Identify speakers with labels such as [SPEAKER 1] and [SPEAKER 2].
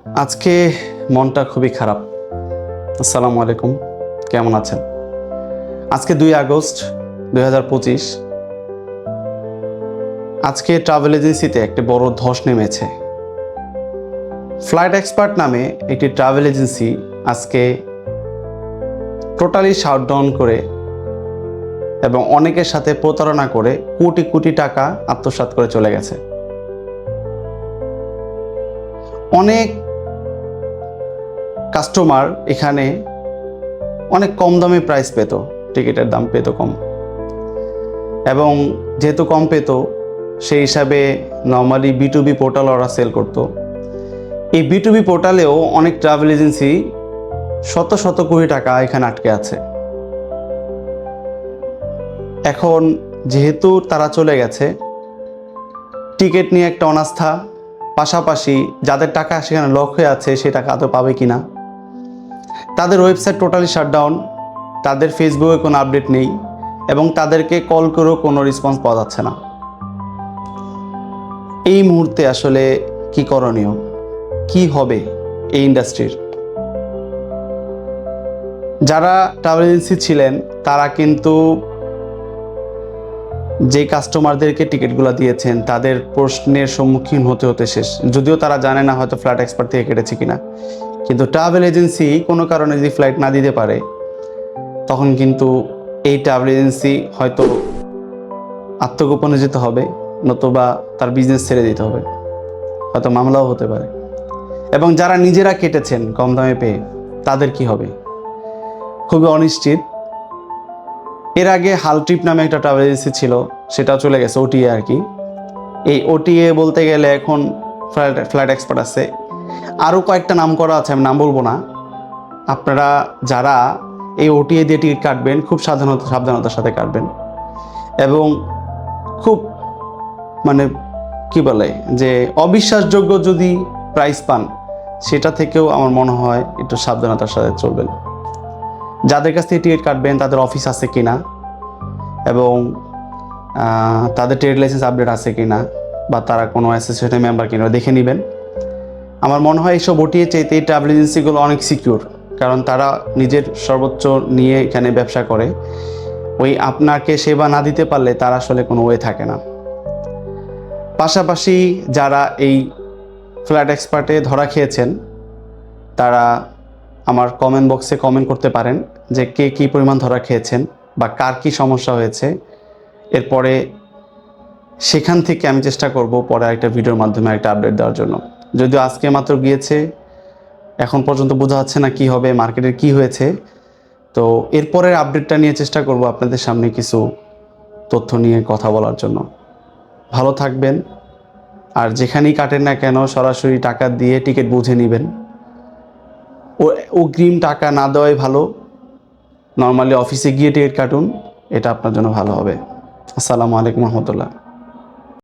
[SPEAKER 1] আজকে মনটা খুবই খারাপ। আসসালামু আলাইকুম, কেমন আছেন? আজকে 2 আগস্ট 2025। আজকে ট্রাভেল এজেন্সিতে একটি বড় ধস নেমেছে। ফ্লাইট এক্সপার্ট নামে একটি ট্রাভেল এজেন্সি আজকে টোটালি শাটডাউন করে এবং অনেকের সাথে প্রতারণা করে কোটি কোটি টাকা আত্মসাৎ করে চলে গেছে। অনেক কাস্টমার এখানে অনেক কম দামে প্রাইস পেত, টিকিটের দাম পেত কম, এবং যেহেতু কম পেত সেই হিসাবে নর্মালি B2B পোর্টাল ওরা সেল করতো। এই B2B পোর্টালেও অনেক ট্রাভেল এজেন্সি শত শত কোটি টাকা এখানে আটকে আছে। এখন যেহেতু তারা চলে গেছে, টিকিট নিয়ে একটা অনাস্থা, পাশাপাশি যাদের টাকা সেখানে লক হয়ে আছে সে টাকা আদৌ পাবে কিনা, তাদের ওয়েবসাইট টোটালি শাটডাউন, তাদের ফেসবুকে কোনো আপডেট নেই এবং তাদেরকে কল করেও কোনো রেসপন্স পাওয়া যাচ্ছে না। এই মুহূর্তে আসলে কি করণীয়, কি হবে এই ইন্ডাস্ট্রির? যারা ট্রাভেল এজেন্সি ছিলেন তারা কিন্তু যে কাস্টমারদেরকে টিকিটগুলো দিয়েছেন তাদের প্রশ্নের সম্মুখীন হতে হতে শেষ। যদিও তারা জানে না হয়তো ফ্লাইট এক্সপার্ট থেকে কেটেছে কিনা, কিন্তু ট্রাভেল এজেন্সি কোনো কারণে যদি ফ্লাইট না দিতে পারে তখন কিন্তু এই ট্রাভেল এজেন্সি হয়তো আত্মগোপনে যেতে হবে, নতুবা তার বিজনেস ছেড়ে দিতে হবে, হয়তো মামলাও হতে পারে। এবং যারা নিজেরা কেটেছেন কম দামে পেয়ে তাদের কি হবে? খুবই অনিশ্চিত। এর আগে হাল ট্রিপ নামে একটা ট্রাভেল এজেন্সি ছিল, সেটাও চলে গেছে, OTA আর কি। এই OTA বলতে গেলে এখন ফ্লাইট এক্সপার্ট আছে, আরও কয়েকটা নাম করা আছে, আমি নাম বলবো না। আপনারা যারা এই OTA দিয়ে টিকিট কাটবেন খুব সাবধানতার সাথে কাটবেন, এবং খুব কি বলে যে অবিশ্বাসযোগ্য যদি প্রাইস পান সেটা থেকেও আমার মনে হয় একটু সাবধানতার সাথে চলবেন। যাদের কাছ থেকে টিকিট কাটবেন তাদের অফিস আছে কিনা এবং তাদের ট্রেড লাইসেন্স আপডেট আছে কিনা, বা তারা কোনো অ্যাসোসিয়েশনের মেম্বার কিনা দেখে নেবেন। আমার মনে হয় এইসব OTA চাইতে এই ট্রাভেল এজেন্সিগুলো অনেক সিকিউর, কারণ তারা নিজের সর্বোচ্চ নিয়ে এখানে ব্যবসা করে। ওই আপনাকে সেবা না দিতে পারলে তার আসলে কোনো ওয়ে থাকে না। পাশাপাশি যারা এই ফ্লাইট এক্সপার্টে ধরা খেয়েছেন তারা আমার কমেন্ট বক্সে কমেন্ট করতে পারেন যে কে কী পরিমাণ ধরা খেয়েছেন বা কার কী সমস্যা হয়েছে। এরপরে সেখান থেকে আমি চেষ্টা করব পরে একটা ভিডিওর মাধ্যমে একটা আপডেট দেওয়ার জন্য। যদিও আজকে মাত্র গিয়েছে, এখন পর্যন্ত বোঝা যাচ্ছে না কি হবে, মার্কেটের কি হয়েছে। তো এরপরের আপডেটটা নিয়ে চেষ্টা করব আপনাদের সামনে কিছু তথ্য নিয়ে কথা বলার জন্য। ভালো থাকবেন, আর যেখানেই কাটেন না কেন সরাসরি টাকা দিয়ে টিকিট বুঝে নেবেন। অগ্রিম টাকা না দেওয়াই ভালো, নর্মালি অফিসে গিয়ে টিকিট কাটুন, এটা আপনার জন্য ভালো হবে। আসসালামু আলাইকুম রহমতুল্লাহ।